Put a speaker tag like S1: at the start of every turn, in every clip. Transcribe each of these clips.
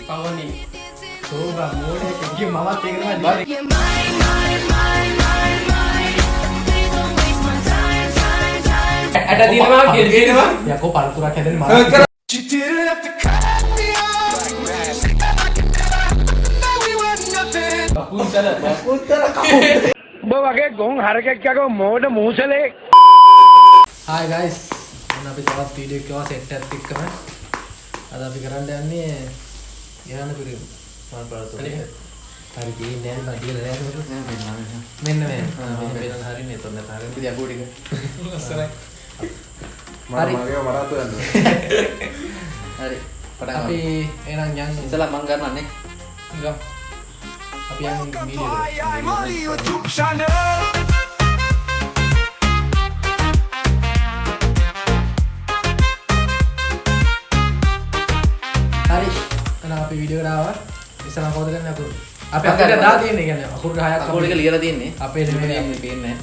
S1: පවනි සෝබා මෝඩේ කිය මමත් ඒක තමයි ඇට දිනවා ගෙල් දිනවා යකෝ පළතුරක් හැදෙන්නේ මම බකුන්තල ඔබ වගේ ගොන් හරකෙක් යකෝ මෝඩ මූසලේ Hi guys මොන අපි තවත් වීඩියෝ එකක් සෙට් එකක් එක්කම අද අපි කරන්න යන්නේ යහන පිරිමි මම බලතෝනේ හරි කියන්නේ නැහැ බඩියල නෑ මෙන්න මෙන්න හරිනේ එතන තරම් ඉතින් අගෝ ටික ලස්සනයි මම මගේ මරාතු යන්න හරි පටන් අපි එහෙනම් යන් ඉතලා මම ගන්නන්නේ ගම් අපි යන් වීඩියෝ YouTube channel හරි එහෙනම් අපි වීඩියෝ එකට ආවා ඉස්සරහ කවුද ගන්න අකුරු අපි අතට දා තියෙන්නේ කියන්නේ අකුරු 10ක් අකුරු ටික ලියලා තියෙන්නේ අපේ නෙමෙයි අපි පේන්නේ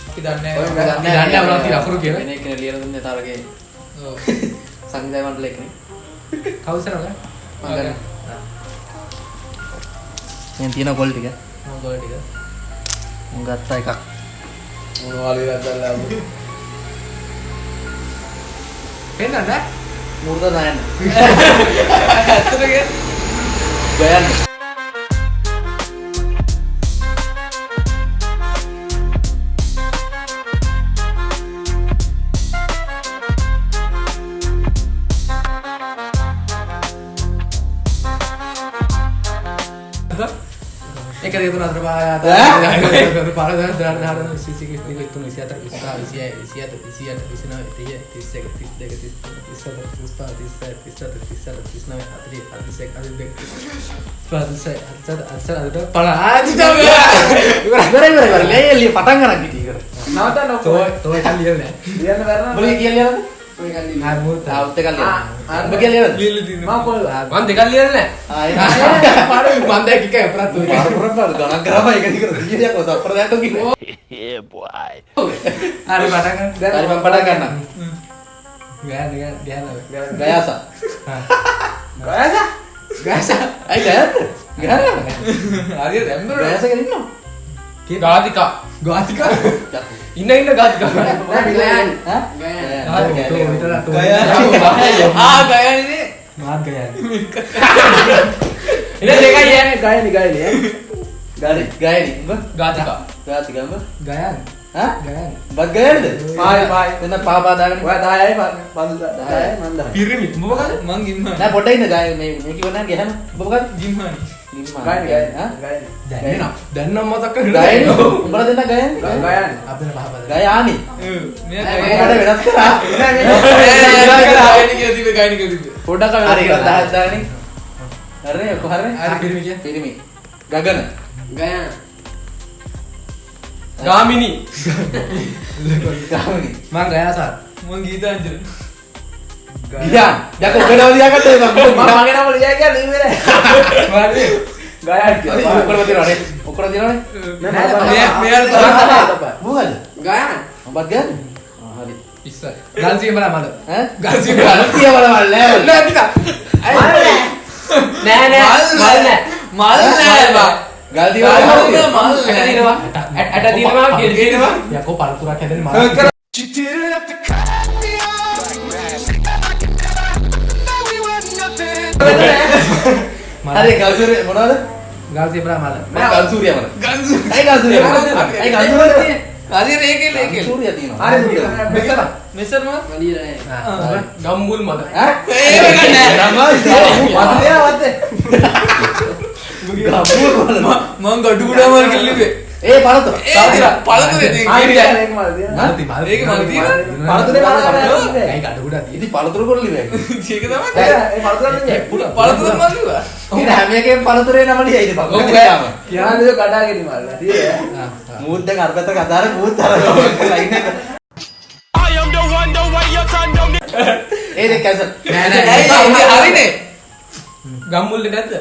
S1: අපි දන්නේ නැහැ අපේ අකුරු කියලා එනේ කෙනෙක් ලියලා දුන්නේ තරගේ ඔව් සංවිධානය මණ්ඩලයක් නේ කවුද සරවල මම ගන්න දැන් තියෙන ගෝල් ටික ගෝල් ටික මම ගත්තා එකක් මොනවාලේ වැද්දලා පේන්නද මුර්ද දාන්න ඇත්තටම ගයන්න එක දෙක තුන අතර පායාත පාර දාන දාන දාන සිසි කිස් දෙක තුන 24 25 27 28 29 Gatika inna Gatika Gayan ini maaf Gayan ini Gayan Gatika Gayan hah Gayan buat Gayan deh bye enak papa dagan wah daya manda pirimi bukan mang gimana nah bodoh ini Gayan ini gimana Gayan bukan gimana Gayan dan nama tak Gayan berarti nak Gayan apa nama apa Gayan nih ada beda sekarang ini Gayan bodoh kan hari nih aku hari pirimi Gagan Gayan Gamini mang gaya sar mang gitu anjir Gian jago beda dia kan tuh bang mangin nama dia kan ini mere mari gaya ukur berarti nih biar bukan gaya obat kan hari bisa ganti mana mana ganti mana mana nah kita mal bang Galdi mal ada diනවා ගෙල් දිනවා යකෝ පළතුරක් හැදෙන්නේ මම හරි ගල්සූරිය මොනවද ගල්සිය බ්‍රාහ්මණ මම ගල්සූරිය මම ගල්සූරිය ගල්සූරිය හරි ඒකේ සූරිය තියෙනවා හරි මෙසර මම ගම්බුල් මද ඒක නෑ මං ගඩු ගුඩා මල් කිල්ලුවේ ඒ පළතුර ඉතින් ඒක මල් තියෙනවා ඒක මල් තියෙනවා පළතුරේ මල් ඒ ගඩු ගුඩා තියෙන්නේ පළතුර කොල්ලේ ඒක තමයි ඒ පළතුර නෙමෙයි පළතුර මල් කිව්වා ඉතින් හැම එකේම පළතුරේ නම ලියයිද බං ඔව් කියන්නේ කඩාගෙන මල් තියෙන්නේ මූත් දෙක අර පැත්තට අදාර මූත් අර ලයින් එක I am the one the way you can do ඒ දෙක කැන්සල් නෑ හරිනේ ගම්මුල් දෙකද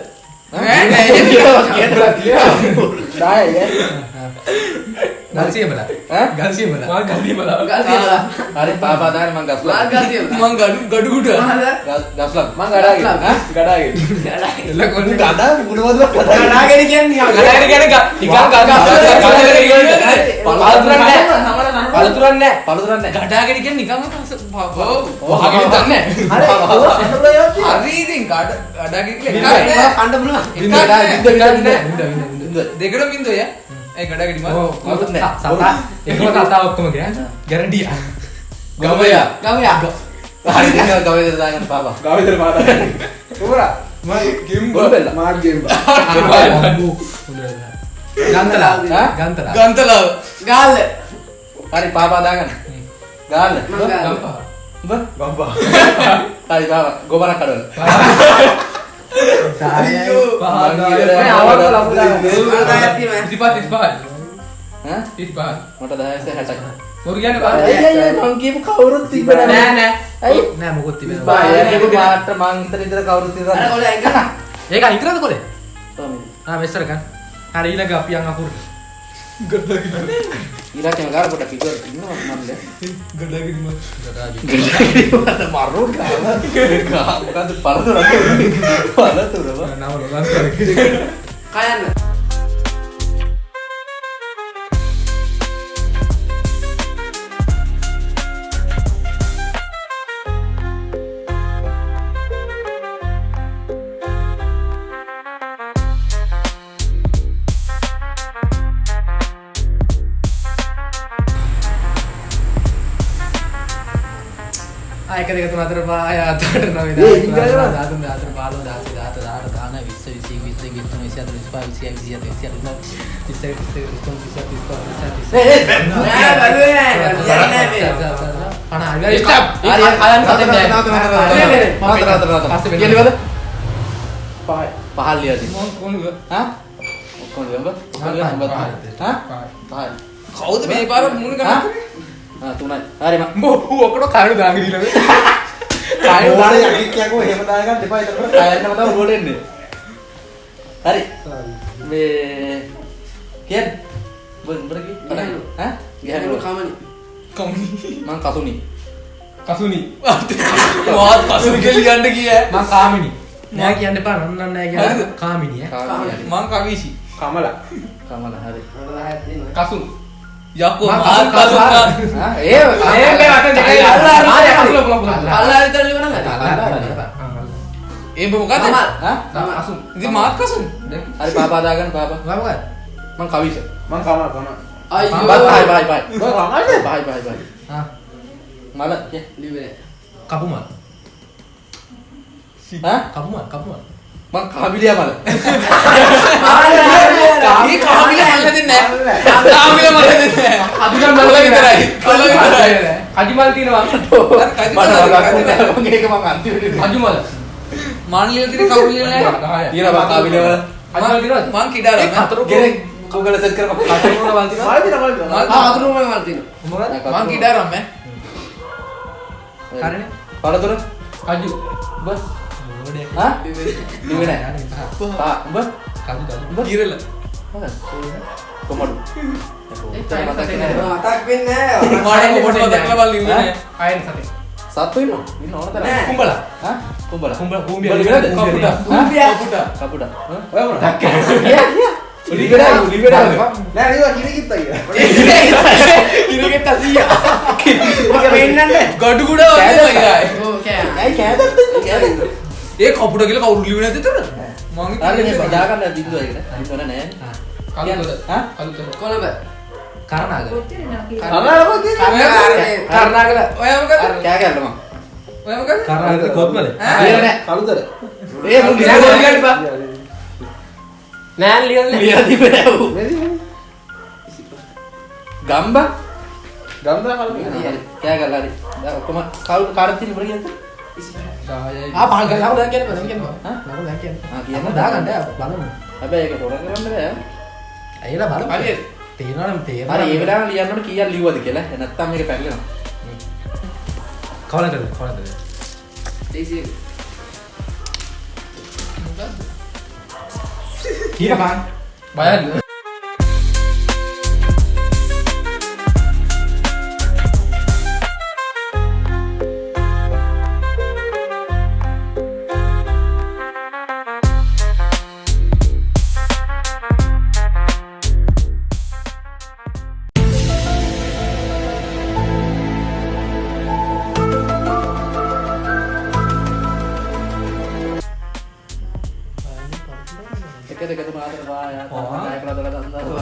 S1: නෑ නෑ ඒක කියනවා දාය ගල්සිය බලා. ගල්සිය බලා.
S2: මං ගල්සිය බලා.
S3: හරි පාපා දාන්න මං ගස්ලා.
S2: මං ගඩු කුඩ.
S3: ගස්ලා මං ගඩාගෙන. ගඩාගෙන.
S1: එල කොල්ලේ
S3: ගඩා මුණවද
S2: ගඩාගෙන කියන්නේ ගඩාගෙන කියන්නේ නිකන් පළතුරක් නෑ. ගඩාගෙන කියන්නේ නිකන් වහගෙන දන්නේ නෑ. හරි ඉතින් ගඩාගෙන කියන්නේ කණ්ඩ පුළුවන්. දෙකට බින්දුව ය. ඒ ගඩාගෙන මම
S1: කොහොමද නෑ. සතා එකම කතාව ඔක්කොම ගැරන්ටි.
S2: ගවයා.
S3: හරි දෙන්න ගවේද දාගන්න පාපා.
S2: ගාවිතර පාදා. උරා මම ගේම් ගොඩ මාත් ගේම්
S1: ගන්තලා.
S2: ගන්තලාව ගාල්ල.
S3: හරි පාපා දාගන්න. ගාන්න.
S2: ගම්පා.
S3: හරි පාපා ගොබරක් කඩවල.
S2: අයියෝ.
S3: මට 10 60ක්.
S2: මොරු කියන්නේ
S3: අයියෝ මං කියපු කවුරුත් තිබ්බේ
S2: නෑ.
S3: ඇයි
S1: නෑ මොකොත් තිබෙනවා.
S3: බායරේ මාට මං හිතන කවුරුත් තිබ්බා.
S2: අර ඔල ඇඟ.
S1: ඒක අයින්කරද කොලේ? මෙස්සර ගන්න. හරි ඊළඟ අපි යන් අකුරු.
S3: ඊළඟටම ගාර පොඩ පිටුවර ඉන්නවා මම දැන්.
S2: ගඩාගෙන මම.
S3: මරෝ ගාලා. මොකද්ද පරතුරක්. පරතුරව.
S1: නම ලොගස් කරේ.
S2: කයන්න.
S1: ආයක දෙක තුන හතර පහ ආය අතට 9 10 13 14 15
S2: කවුද මේ පාර මුණ ගන්න?
S3: තුනයි. හරි මම
S1: ඔක්කොම කාරණා දාගෙන ඉලව.
S3: කායෝ දාන යකික් කියකෝ එහෙම දාගන්න එපා. එතකොට කයන්නම තමයි උඩට එන්නේ. හරි. මේ කියන්නේ බොන්බර කි පටන් ඈ ගහන්න
S2: කමනි.
S3: මං කසුනි.
S2: කසුනි. මාත් කසුනි කියලා යන්න ගියා.
S1: මං කාමිනි. නෑ කියන්න එපා නන්න නෑ කියන්නේ කාමිනි ඈ.
S2: මං කවිසි. කමලා.
S3: කමල හරි.
S2: කසුන්. යකෝ
S1: මං
S2: මාත්
S1: කසුන්
S2: කසුන්.
S3: ආ ඒ
S2: වටේ දෙකයි
S3: අල්ලා
S2: විතරලි වනද? ඒ මොකද?
S3: ආ
S2: කසුන්. ඉතින් මාත් කසුන්.
S3: හරි පාපා දාගන්න පාපා.
S1: මොකක්ද?
S3: මං කවිස.
S2: මං කම.
S3: අයියෝ බයි බයි බයි. බයි බයි බයි.
S1: ආ
S3: මල කිය.
S2: ලිවරේ.
S1: කපුමල්.
S3: ආ
S1: කපුමල්.
S3: මං කාබිලියා මල.
S2: මේ කාමිල මල්ල දෙන්නේ නැහැ. කාමිල මල්ල දෙන්නේ නැහැ. අදුගම් මල්ල විතරයි. කල විතරයි.
S1: කජිමල් තියෙනවා.
S3: මේක මං අන්තිමට
S2: අජුමල. මානලිය දින කවුරුලිය නැහැ.
S3: ඊළඟ කාබිලියා
S2: අජුමල දිනවද? මං කිඩාලා.
S1: ඒ හතර
S3: ගෙරේ Google සර්ච් කරපන්.
S1: කටුමල වල් තියෙනවා.
S2: අතුරුම මල් දින.
S1: මොකද?
S2: මං කිඩාරම් මෑ.
S1: හරිනේ.
S3: පළතුර
S1: කජු.
S3: බස්.
S1: මොඩේ.
S3: හා ලිවෙන්නේ පා උඹ
S1: කජු.
S2: ගිරල.
S3: කොමඩු
S2: මතක් වෙන්නේ නැහැ. මාඩේ කොට මතක් බල ඉන්නේ.
S1: ආයෙත් සතේ.
S3: සත්තු ඉන්න ඕන තරම්
S1: කුඹලා.
S3: හා කුඹලා
S1: කුඹිය.
S3: කපුටා
S2: කුඹියා.
S3: කපුටා
S2: ඔය මොනවද?
S3: ලිවෙඩා
S2: නෑ නේද කිරිකිත්තා කියලා. කිරිකිත්ත 100. වෙන්නන්නේ. ගඩු කුඩ වගේ. ඔව් කෑ.
S3: ඇයි කෑදත්
S2: ඒ කපුට කියලා කවුරු ලිව්වේ නැද්ද එතන? මං
S3: හරි බදා ගන්න බින්දුව ඒකට බින්දුව නෑ
S2: කලුතර.
S3: හා
S2: කලුතර. කොළඹ.
S1: කරනාගල.
S2: කරනාගල. ඔය මොකද?
S3: කෑ ගැල්ල මං
S2: ඔය මොකද?
S1: කරනාගල කොත්මලේ.
S3: ලියලා නෑ කලුතර ඒ මුන්
S2: ලියන්න බා.
S1: නෑ ලියන්නේ.
S3: ලියලා තිබේ නෑ ඌ ගම්බා ගම්බා කලුතර කෑ ගැල්ල හරි දැන් ඔක්කොම කාර්ड තියෙන බර කියන්න
S1: පහල් ගාලා දැන් කියන්න බෑ. හා නම දැන් කියන්න.
S3: කියන්න
S1: දාගන්න බලමු.
S3: හැබැයි ඒක හොර කරන්න බෑ
S1: අයියලා බලමු.
S2: හරියට.
S1: තේරෙනවනම්
S3: හරි ඒ
S1: තේරෙනවා.
S3: වෙලාවට ලියන්න ඕන කීයක් ලිව්වද කියලා නැත්තම් මේක පැටලෙනවා
S1: කවලද?
S2: දේශීය.
S1: කීපන්.
S2: බයද?
S3: දෙක තුන හතර පහ හය හත දොළහ දහස්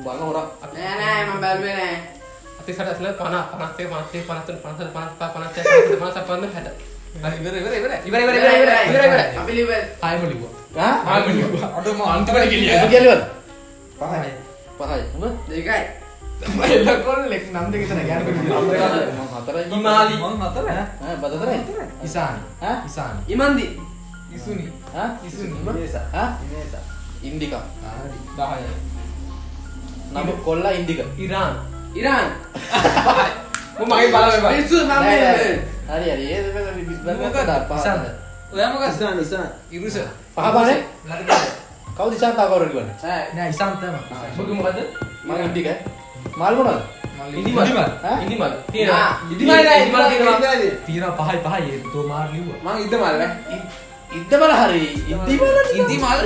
S3: Bang orang.
S4: Nah, emang baru nih.
S2: Ati sada asli 50 53 54 55 56 57 Ibara.
S4: Apa lihat?
S1: Hai mau libu.
S3: Hah?
S2: Aduh mau antu lagi lihat.
S3: Pergi lihat.
S1: Pahai.
S3: Pahai. Apa?
S4: Jadi kan?
S2: Bayar kon lek namde kita lagi ada.
S3: Mau hatar aja.
S2: Imali. Mau natar ya?
S3: Hah, batas aja.
S1: Isan.
S3: Hah?
S1: Isan.
S4: Iman di.
S2: Isu nih.
S3: Hah?
S2: Isu nih.
S3: Hah? Indika.
S2: Bahaya.
S3: Nama kolla Indika.
S2: Iran.
S4: Iran.
S2: Mau main bala bebas.
S4: Itu namanya.
S3: Hari ya,
S2: Bukan.
S1: Isan.
S2: Udah mau kas.
S4: Isan.
S2: Irus.
S3: Paham kan? Kau di sana kau orang gimana?
S1: Nah, isan tuh mah.
S2: Bagi mau kata?
S3: Mang Indika. Mal mana?
S2: Ini mal.
S3: Hah?
S2: Ini mal.
S4: Nah,
S2: Ini mal. Ini mal.
S1: Tira pahai itu mar libu.
S2: Mang itu mal.
S3: Inti malah hari. Inti malah.
S2: Inti mal.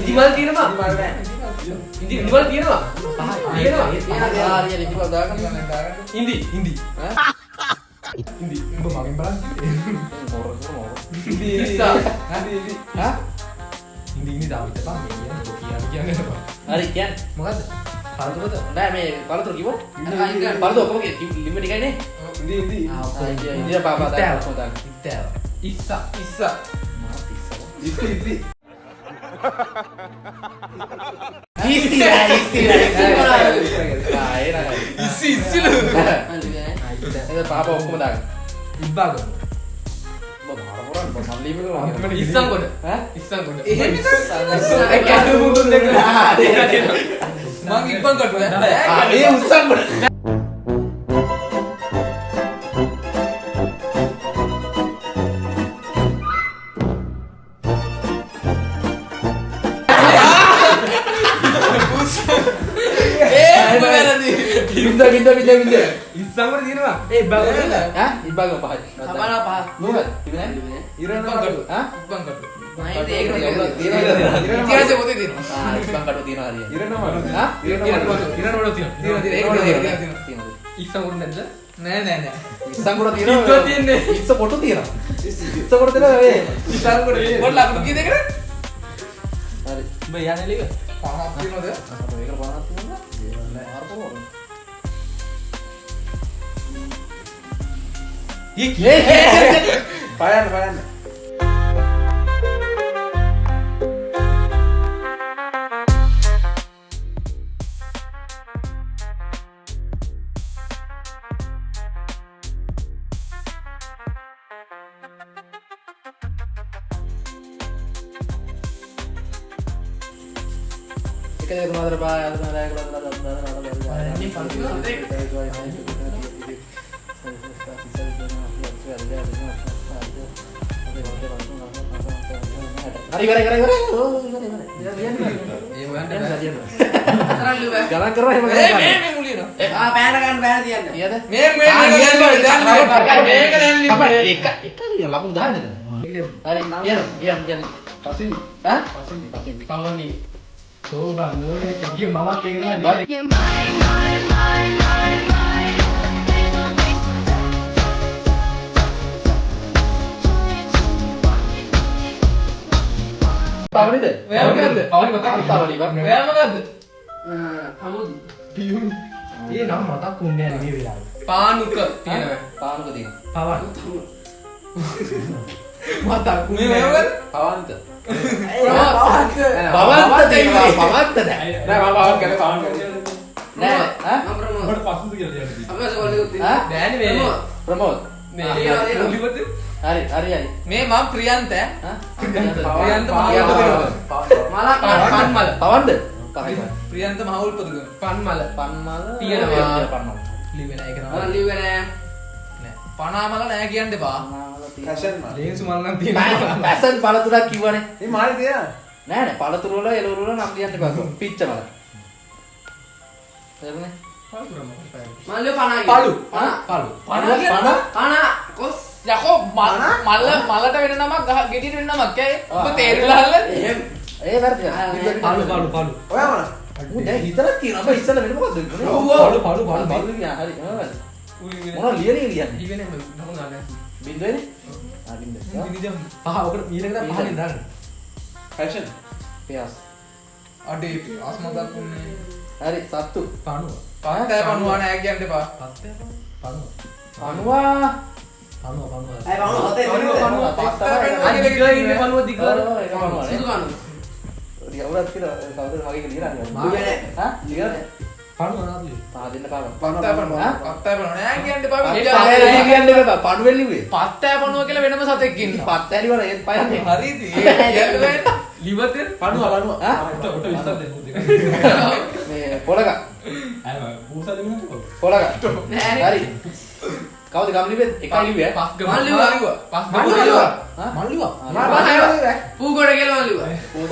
S2: Inti mal tira mah. Inti mal tira mah.
S1: Pahai.
S2: Tira mah.
S3: Hari ini juga dah kan.
S2: Indi.
S3: Hah?
S1: Indi. Mbak makin balang.
S3: Moro.
S2: Bisa.
S3: Hah?
S1: Ini dah kita paham ya. Kian apa?
S3: Hari kian.
S1: Mau kata? Kalau tuh tuh.
S3: Nah, me kalau tuh gimana?
S4: Kan.
S3: Kalau tuh kamu kayak lima nikah ini.
S1: Ah,
S3: Ah, iya, ini apa?
S1: Detail.
S3: Tentang.
S1: Detail.
S2: Isa.
S3: Isi lah. Lain lah.
S2: Isi lu.
S1: Nah, itu dah.
S3: Itu apa hukum dah?
S1: Ibag.
S3: Orang pasal lima tu.
S2: Isang kau dah.
S3: Hah?
S2: Isang kau dah.
S3: Kado mundur dengan.
S2: Mang ibang kau dah.
S3: Ah, iya usang ber. Binda.
S2: Isang kau tira mah.
S1: Bagus lah.
S3: Hah? Ibang apa?
S4: Apa apa?
S3: Bukan. Di mana?
S2: Ibang kau.
S3: Hah?
S2: Ibang kau.
S4: Nah, itu
S2: Tira saya betul tira.
S3: Ah, ibang kado tino hari. Hah?
S2: Tira dulu tira. Tira.
S3: Tino.
S2: Isang kau nanti. Nah.
S3: Isang kuda tino.
S2: Itu tino.
S3: Isang foto tino. Isang foto tino.
S2: Isang kau dah. Buat lagu kita kan?
S3: හරි. උඹ යන්නේ ලිව.
S2: 50ක් තියෙනවද?
S3: අපේ එක 50ක් තියෙනවා. ආරපුවා.
S1: පයන්න.
S3: Kita itu mother by other than I Jalan keroh emang.
S2: මේ මුලියන.
S4: ආ පෑන ගන්න බෑන තියන්න.
S3: Iya deh.
S2: මේ මේක දැන්
S3: Yang langsung dah ada. Hari, iya. Pasti. Hah? Pasti.
S1: Kalau nih coba gue kayak mama pengen
S3: Tahu ni deh.
S2: Memang ada.
S1: Awalnya mata
S3: Tahu ni bang.
S2: මෙයාම ගත්ත.
S4: හමුදු.
S1: පියුම් ඒ නම් මතක් වුණේ නැහැ මේ වෙලාවේ.
S2: පානුක තියෙනවා.
S3: Pawan ke tiga.
S1: පවන් මතක්
S2: මේ මේව ගත්ත.
S3: Pawan tu.
S2: Pavantha.
S3: Pawan tu dah.
S2: නෑ මම පවන් කරේ පවන් කරේ.
S3: Nah, hah?
S4: මම ප්‍රමෝද්.
S1: මට පස්සුද කියලා කියන්නේ.
S4: අපේ සෝල්ලේ උත්
S3: Hah?
S2: නෑනේ මේ.
S3: Promote.
S2: මේ
S4: තියෙනවා, තියෙනවා.
S2: මුලිවද?
S3: Hari.
S2: මේ මම ප්‍රියන්ත ඈ.
S3: Hah?
S2: ප්‍රියන්ත
S4: මලක්
S2: පන්මල.
S3: Pawan tu. Pakai.
S2: Priyantha මහවුල් පොදුගම. පන්මල.
S3: Panmal.
S2: Tiada.
S3: Panmal.
S1: ලිවෙන එක
S4: මම
S1: තමයි.
S4: ලිව්වේ නෑ.
S2: නෑ. පනාමල නෑ කියන්න එපා.
S1: ලේන්සු මල් නම් තියෙනවා.
S3: Passion pala tu dah kiwa ni.
S1: මේ මාළේ තියන.
S3: Nah, nah, pala tu rola, yellow rola, nam lihat ni bagus. Picture malah. Betul ni?
S4: මම ලිව්වේ 50
S1: පාලු.
S3: Hah?
S1: පාලු.
S3: Panah, panah.
S4: 50 කොස්.
S2: යකෝ මලට වෙන නමක් ගහ ගෙඩියට වෙන නමක් ඈ. ඔබ
S3: Ah.
S2: තේරුණාද?
S4: එහෙම.
S3: Berarti ya.
S1: පාලු.
S3: Udah, kita lagi apa istilah ini bukan tuh.
S1: පාලු.
S3: Baru ni hari. Mana lihat ni lihat.
S1: ඊවෙන නම ගන්න.
S3: Bindu ini? Ah, bindu.
S1: ඉතින් පහ ඔකට ඊළඟට පහෙන් දාන්න.
S3: Fashion. Pias.
S2: අඩේ ආස්මදක් උන්නේ.
S3: Hari Sabtu.
S1: පණුව.
S2: පත්තෑ පණුවා නෑ කියන්න එපා.
S1: පත්තේ පණුව.
S3: Anua.
S1: පණුව.
S4: අය වුණ හතේ වෙනද?
S2: අනිත් දිගලා ඉන්නේ පණුව දිගලා.
S4: සුදු කනු.
S3: Dia udah kita kau tu lagi keliran.
S4: ලිව්වේ නෑ.
S3: Hah? Dia?
S1: පණුව නාදලි.
S3: Tahatin apa?
S2: පත්තෑ පණුවා. පත්තෑ පණුවා නෑ කියන්න එපා.
S3: Pakai කියන්නේ බෑ පණුවෙන් ලිව්වේ.
S2: පත්තෑ පණුව කියලා වෙනම සතෙක් ඉන්නවා.
S3: පත්තෑරි වල ඒත් පයන්නේ.
S2: හරිද? ඒ කියන්නේ ලිවත
S1: පණුව.
S3: Hah?
S1: ඔට විස්තර දෙන්න.
S3: මේ පොලක.
S1: අය පූසා දෙන්න
S3: පොලක.
S4: නෑ.
S3: Hari. Kau di kamar liwet එකයි ලිව්වේ.
S2: පස්ගම
S4: මල් ලිව්වා.
S2: ලිව්වා. පස්ගම
S4: මල්
S2: ලිව්වා.
S3: Hah?
S1: මල්ලිවා.
S4: පූගොඩ කියලා මම ලිව්වා.
S3: පොලක.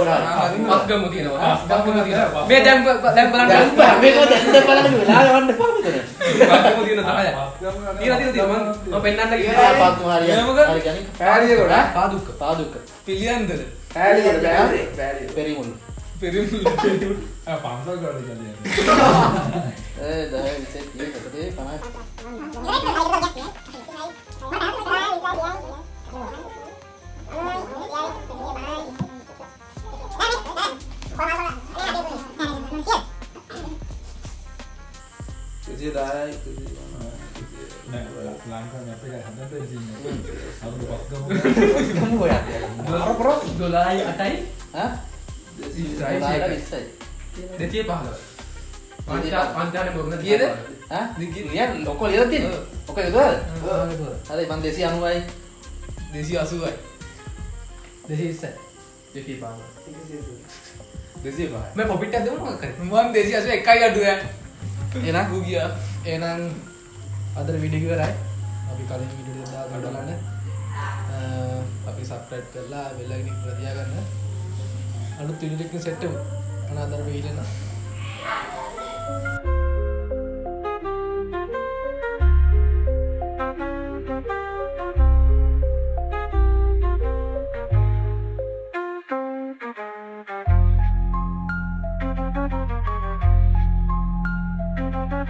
S2: පස්ගම තියෙනවා. පස්ගම තියෙනවා. මේ දැන් බලන්න.
S3: මේක දැන් බලන්න වෙලාව යවන්න එපා මෙතන.
S2: පස්ගම තියෙන තමයි. තියෙනවා මම පෙන්නන්න
S3: Ah, Pak Maria. Hari kan?
S1: Padukka.
S3: Paduk.
S2: පිළියන්දර.
S3: Perimul.
S2: පෙරිමුල්.
S1: පන්සල් ගාඩ කියන්නේ.
S3: Dah bisa dia kata dia panas.
S1: ලංකාවේ අපේ හදන්න දෙන්නේ. අර පස්ගම.
S3: Kamu ya?
S1: ඩොලරයි 8යි.
S3: Hah? Ada bisa.
S2: දෙතිය පහල. පංචානේ බොන්න
S3: Kira? Hah? Lihat, lokal lihat tin. Oke itu. Ada Bang Desi anu bae.
S2: 280යි.
S1: දෙසිස්සයි. දෙකේ පාන.
S3: Desi apa?
S1: මේ පොපිට් එකක් දෙමු මොකක් කරේ.
S2: මම 281යි අඩු ඈ.
S3: Enak.
S2: ගු ගියා.
S1: එහෙනම් අද වීඩියෝ එක ඉවරයි. අපි කලින් වීඩියෝ එක දාලා බලන්න. අපි සබ්ස්ක්‍රයිබ් කරලා බෙල් එකකින් ඉස්සරහ තියාගන්න. අලුත් වීඩියෝ එකකින් සෙට් වෙමු. අනාදර වෙයිලන.